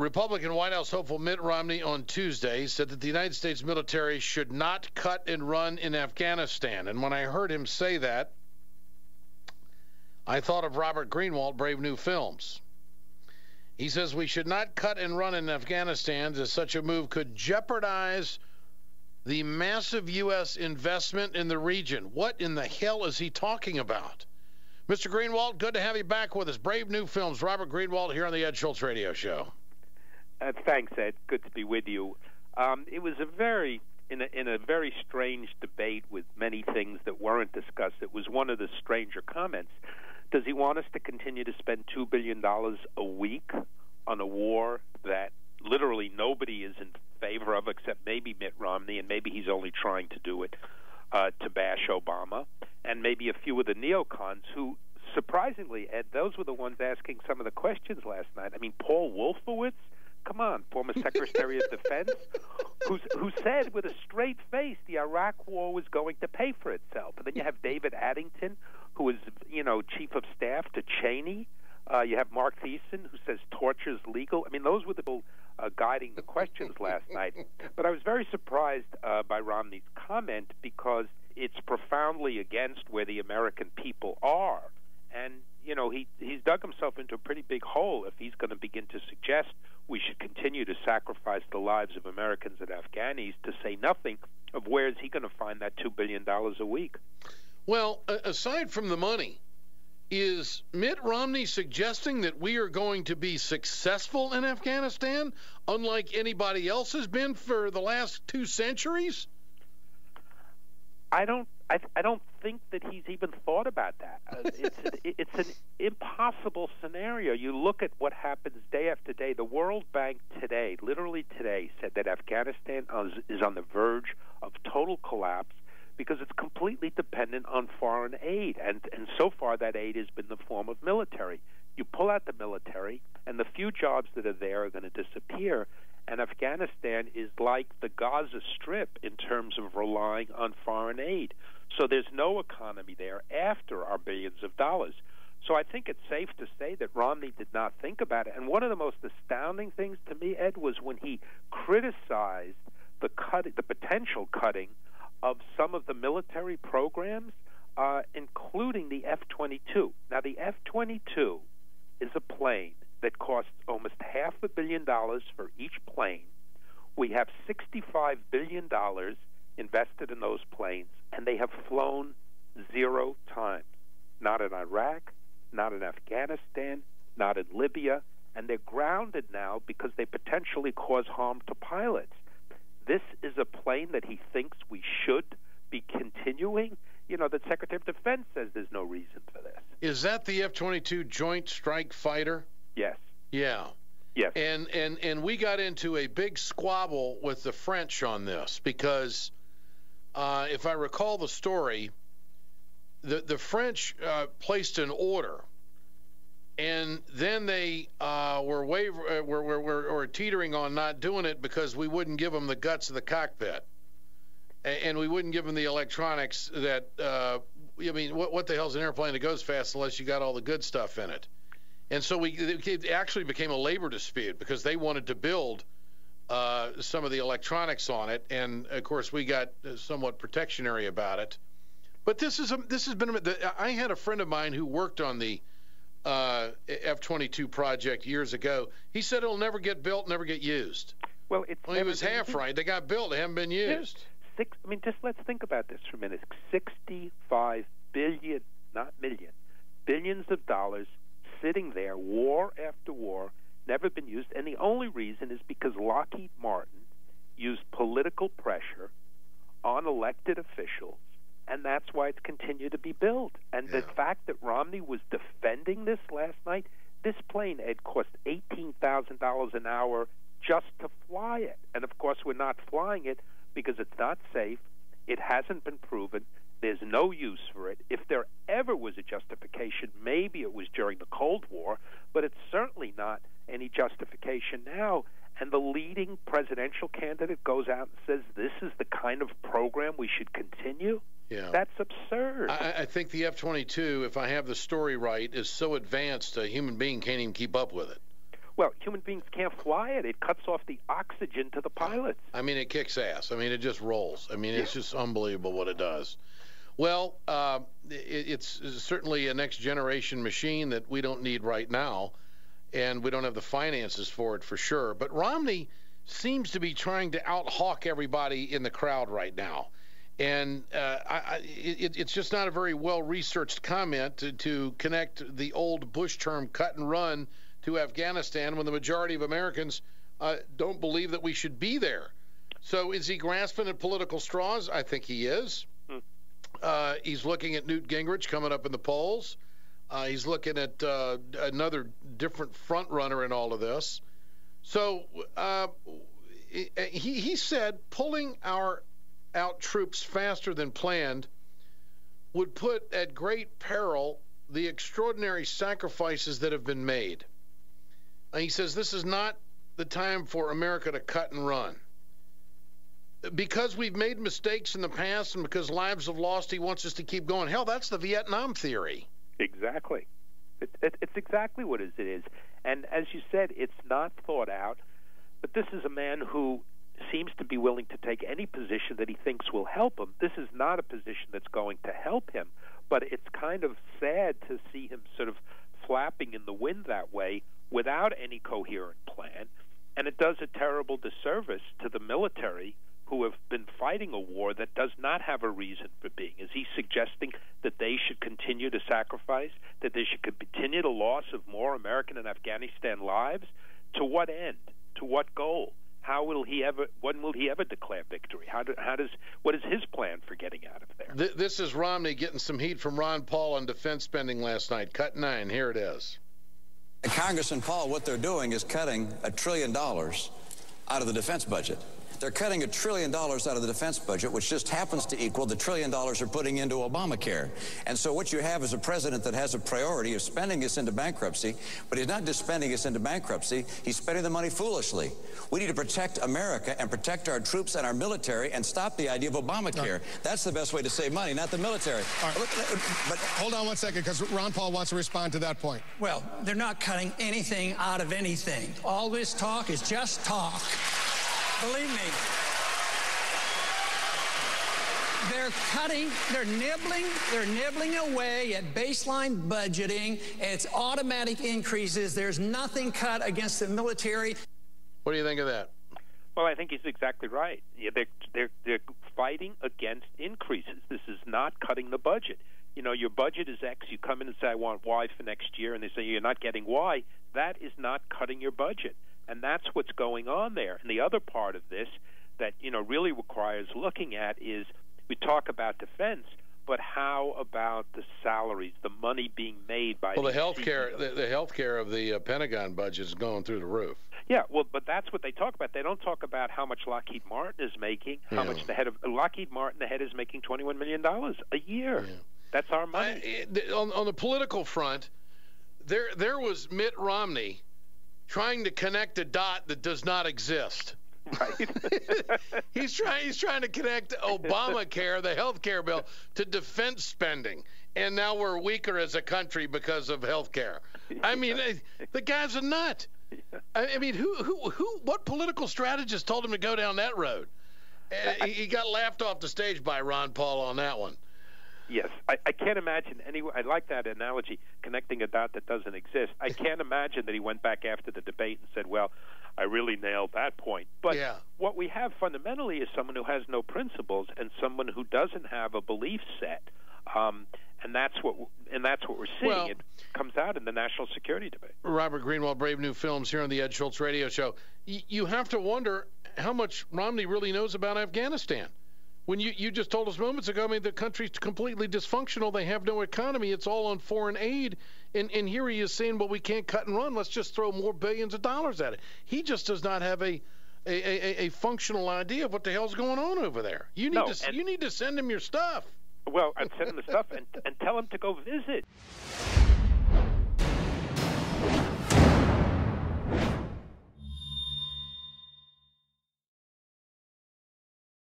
Republican White House hopeful Mitt Romney on Tuesday said that the United States military should not cut and run in Afghanistan. And when I heard him say that, I thought of Robert Greenwald, Brave New Films. He says we should not cut and run in Afghanistan, as such a move could jeopardize the massive U.S. investment in the region. What in the hell is he talking about? Mr. Greenwald, good to have you back with us. Brave New Films, Robert Greenwald here on the Ed Schultz Radio Show. Thanks, Ed. Good to be with you. It was in a very strange debate with many things that weren't discussed. It was one of the stranger comments. Does he want us to continue to spend $2 billion a week on a war that literally nobody is in favor of except maybe Mitt Romney, and maybe he's only trying to do it to bash Obama, and maybe a few of the neocons who, surprisingly, Ed, those were the ones asking some of the questions last night. I mean, Paul Wolfowitz, come on, former Secretary of Defense, who said with a straight face the Iraq war was going to pay for itself. And then you have David Addington, who is, chief of staff to Cheney. You have Mark Thiessen, who says torture is legal. I mean, those were the people guiding the questions last night. But I was very surprised by Romney's comment because it's profoundly against where the American people are. And, he's dug himself into a pretty big hole if he's going to begin to suggest we should continue to sacrifice the lives of Americans and Afghanis, to say nothing of where is he going to find that $2 billion a week. Well, aside from the money, is Mitt Romney suggesting that we are going to be successful in Afghanistan, unlike anybody else has been for the last 2 centuries? I don't think that he's even thought about that. It's an impossible scenario. You look at what happens day after day. The World Bank today, literally today, said that Afghanistan is on the verge of total collapse because it's completely dependent on foreign aid. And so far that aid has been in the form of military. You pull out the military, and the few jobs that are there are going to disappear. And Afghanistan is like the Gaza Strip in terms of relying on foreign aid. So there's no economy there after our billions of dollars. So I think it's safe to say that Romney did not think about it. And one of the most astounding things to me, Ed, was when he criticized the potential cutting of some of the military programs, including the F-22. Now, the F-22 is a plane that costs almost $500 million for each plane. We have $65 billion invested in those planes, and they have flown 0 times. Not in Iraq, not in Afghanistan, not in Libya, and they're grounded now because they potentially cause harm to pilots. This is a plane that he thinks we should be continuing. The Secretary of Defense says there's no reason for this. Is that the F-22 Joint Strike Fighter? Yes. Yeah. Yes. And we got into a big squabble with the French on this because, if I recall the story, the French placed an order, and then they were teetering on not doing it because we wouldn't give them the guts of the cockpit, and we wouldn't give them the electronics that. What the hell's an airplane that goes fast unless you got all the good stuff in it? And so it actually became a labor dispute because they wanted to build some of the electronics on it, and of course we got somewhat protectionary about it. But this has been. I had a friend of mine who worked on the F-22 project years ago. He said it'll never get built, never get used. Well, he was half right. They got built, they haven't been used. Just let's think about this for a minute. 65 billion, not million, billions of dollars sitting there, war after war, never been used. And the only reason is because Lockheed Martin used political pressure on elected officials, and that's why it's continued to be built. And the fact that Romney was defending this last night, this plane, Ed, cost $18,000 an hour just to fly it. And, of course, we're not flying it because it's not safe. It hasn't been proven. There's no use for it. If there ever was a justification, maybe it was during the Cold War, but it's certainly not any justification now. And the leading presidential candidate goes out and says this is the kind of program we should continue? Yeah. That's absurd. I think the F-22, if I have the story right, is so advanced a human being can't even keep up with it. Well, human beings can't fly it. It cuts off the oxygen to the pilots. I mean, it kicks ass. I mean, it just rolls. I mean, it's just unbelievable what it does. Well, it's certainly a next-generation machine that we don't need right now, and we don't have the finances for it for sure. But Romney seems to be trying to out-hawk everybody in the crowd right now. And it's just not a very well-researched comment to connect the old Bush term cut and run to Afghanistan when the majority of Americans don't believe that we should be there. So is he grasping at political straws? I think he is. He's looking at Newt Gingrich coming up in the polls. He's looking at another different front runner in all of this. So he said pulling out troops faster than planned would put at great peril the extraordinary sacrifices that have been made. He says this is not the time for America to cut and run. Because we've made mistakes in the past and because lives have lost, he wants us to keep going. Hell, that's the Vietnam theory. Exactly. It's exactly what it is. And as you said, it's not thought out. But this is a man who seems to be willing to take any position that he thinks will help him. This is not a position that's going to help him. But it's kind of sad to see him sort of flapping in the wind that way without any coherent plan. And it does a terrible disservice to the military who have been fighting a war that does not have a reason for being. Is he suggesting that they should continue to sacrifice, that they should continue the loss of more American and Afghanistan lives? To what end? To what goal? How will he ever? When will he ever declare victory? What is his plan for getting out of there? This is Romney getting some heat from Ron Paul on defense spending last night. Cut 9. Here it is. Congressman Paul, what they're doing is cutting $1 trillion out of the defense budget. They're cutting $1 trillion out of the defense budget, which just happens to equal the $1 trillion they're putting into Obamacare. And so what you have is a president that has a priority of spending us into bankruptcy, but he's not just spending us into bankruptcy, he's spending the money foolishly. We need to protect America and protect our troops and our military and stop the idea of Obamacare. That's the best way to save money, not the military. Right. But hold on one second, because Ron Paul wants to respond to that point. Well, they're not cutting anything out of anything. All this talk is just talk. Believe me. They're nibbling away at baseline budgeting. It's automatic increases. There's nothing cut against the military. What do you think of that? Well, I think he's exactly right. Yeah, they're fighting against increases. This is not cutting the budget. You know, your budget is X. You come in and say, I want Y for next year, and they say you're not getting Y. That is not cutting your budget. And that's what's going on there. And the other part of this that, you know, really requires looking at is we talk about defense, but how about the salaries, the money being made by the healthcare? The healthcare of the Pentagon budget is going through the roof. Yeah, well, but that's what they talk about. They don't talk about how much Lockheed Martin is making, how much the head of Lockheed Martin, the head, is making $21 million a year. Yeah. That's our money. On the political front, there was Mitt Romney trying to connect a dot that does not exist. Right. He's trying to connect Obamacare, the health care bill, to defense spending, and now we're weaker as a country because of health care. I mean, the guy's a nut. I mean, what political strategist told him to go down that road? He got laughed off the stage by Ron Paul on that one. Yes, I can't imagine I like that analogy, connecting a dot that doesn't exist. I can't imagine that he went back after the debate and said, well, I really nailed that point. But what we have fundamentally is someone who has no principles and someone who doesn't have a belief set. And that's what we're seeing. Well, it comes out in the national security debate. Robert Greenwald, Brave New Films, here on the Ed Schultz radio show. You have to wonder how much Romney really knows about Afghanistan. When you just told us moments ago, I mean, the country's completely dysfunctional. They have no economy. It's all on foreign aid. And here he is saying, well, we can't cut and run. Let's just throw more billions of dollars at it. He just does not have a functional idea of what the hell's going on over there. You need to send him your stuff. Well, I'd send him the stuff and tell him to go visit.